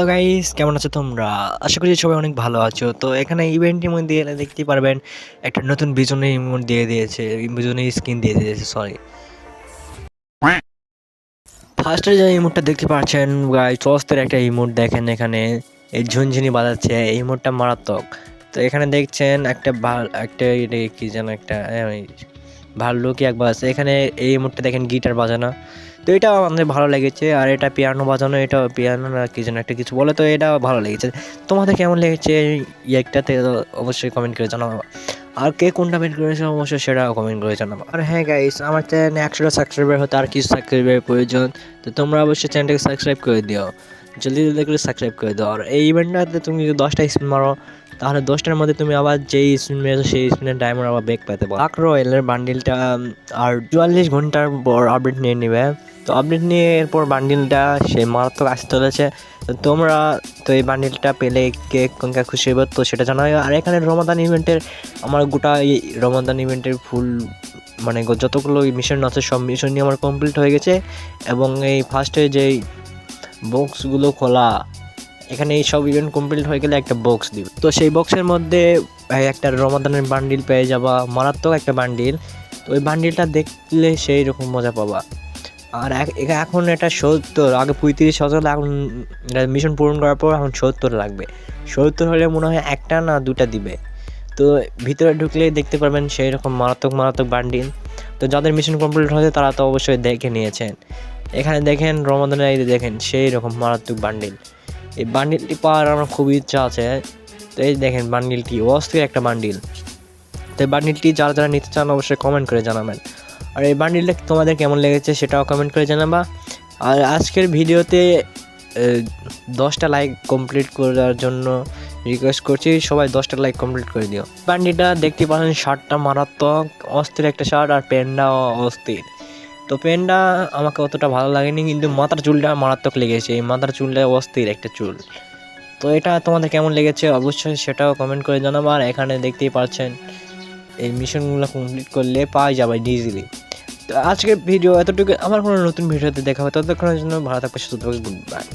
তো গাইস কেমন আছো তোমরা? আশা করি সবাই অনেক ভালো আছো। তো এখানে ইভেন্টের মধ্যে এলে দেখতেই পারবেন একটা নতুন বিজনের ইমোট দিয়ে দিয়েছে, বিজনের স্কিন দিয়ে দিয়েছে সরি। ফার্স্টে যে ইমোটটা দেখতে পাচ্ছেন গাইস অস্থির একটা ইমোট দেখেন এখানে এই ঝুনঝুনি বাজাচ্ছে এই ইমোটটা মারাত্মক। তো এখানে দেখছেন একটা কি যেন একটা ভাল্লুক এক বাজছে এখানে এই ইমোটটা দেখেন গিটার বাজানো। তো এটা আমাদের ভালো লেগেছে আর এটা পিয়ানো বাজানো এটা পিয়ানো না কি যেন একটা কিছু বলে তো এটা ভালো লেগেছে। তোমাদের কেমন লেগেছে এই একটাতে অবশ্যই কমেন্ট করে জানাবো। আর কে কোনটা বের করেছে অবশ্যই সেটাও কমেন্ট করে জানাবো। আর হ্যাঁ গাইস আমার চ্যানেলে 100টা সাবস্ক্রাইবার হতে আর কিছু সাবস্ক্রাইবারের প্রয়োজন। তো তোমরা অবশ্যই চ্যানেলটাকে সাবস্ক্রাইব করে দিও, জলদি জলদি করে সাবস্ক্রাইব করে দাও। আর এই ইভেন্টটাতে তুমি যদি 10টা স্পিন মারো তাহলে 10টার মধ্যে তুমি আবার যেই স্পিন মেরেছো সেই স্পিনের ডায়মন্ড আবার ব্যাক পেতে পারো। লাক রয়েলের বান্ডিলটা আর 44 ঘন্টার পর আপডেট নিয়ে নেবে। তো আপডেট নিয়ে এরপর বান্ডিলটা সেই মারাত্মক আসতে চলেছে। তো তোমরা তো এই বান্ডিলটা পেলে কে কোনটা খুশি হবে তো সেটা জানাই। আর এখানে রমাদান ইভেন্টের আমার গোটা এই রমাদান ইভেন্টের ফুল মানে যতগুলো মিশন আছে সব মিশনই আমার কমপ্লিট হয়ে গেছে। এবং এই ফার্স্টে যেই বক্সগুলো খোলা এখানে এই সব ইভেন্ট কমপ্লিট হয়ে গেলে একটা বক্স দিবে। তো সেই বক্সের মধ্যে একটা রমাদানের বান্ডিল পেয়ে যাবা, মারাত্মক একটা বান্ডিল। তো ওই বান্ডিলটা দেখলে সেই রকম মজা পাবা। আর এখন এটা 70, আগে 35 হতো, এখন মিশন পূরণ করার পর এখন 70 লাগবে। 70 হলে মনে হয় একটা না দুটা দিবে। তো ভিতরে ঢুকলে দেখতে পারবেন সেই রকম মারাত্মক মারাত্মক বান্ডিল। তো যাদের মিশন কমপ্লিট হয়েছে তারা তো অবশ্যই দেখে নিয়েছেন। এখানে দেখেন রমাদানের এই দেখেন সেই রকম মারাত্মক বান্ডিল। এই বান্ডিলটি পাওয়ার আমার খুবই ইচ্ছা আছে। তো এই দেখেন বান্ডিলটি অস্থির একটা বান্ডিল। তো এই বান্ডিলটি যারা যারা নিতে চান অবশ্যই কমেন্ট করে জানাবেন। আর এই বান্ডিলটা তোমাদের কেমন লেগেছে সেটাও কমেন্ট করে জানাবা। আর আজকের ভিডিওতে 10টা লাইক কমপ্লিট করার জন্য রিকোয়েস্ট করছি, সবাই 10টা লাইক কমপ্লিট করে দিও। বান্ডিলটা দেখতে পারেন শার্টটা মারাত্মক অস্থির একটা শার্ট আর প্যান্টটাও অস্থির। তো প্যান্টটা আমাকে অতটা ভালো লাগেনি কিন্তু মাথার চুলটা মারাত্মক লেগেছে, এই মাথার চুলটা অস্থির একটা চুল। তো এটা তোমাদের কেমন লেগেছে অবশ্যই সেটাও কমেন্ট করে জানাবো। আর এখানে দেখতেই পাচ্ছেন এই মিশনগুলো কমপ্লিট করলে পাওয়া যাবে ইজিলি। তো আজকের ভিডিও এতটুকু, আমার কোনো নতুন ভিডিওতে দেখা হবে, ততক্ষণের জন্য ভালো থাকবে, সুস্থ থাকবে, গুড বাই।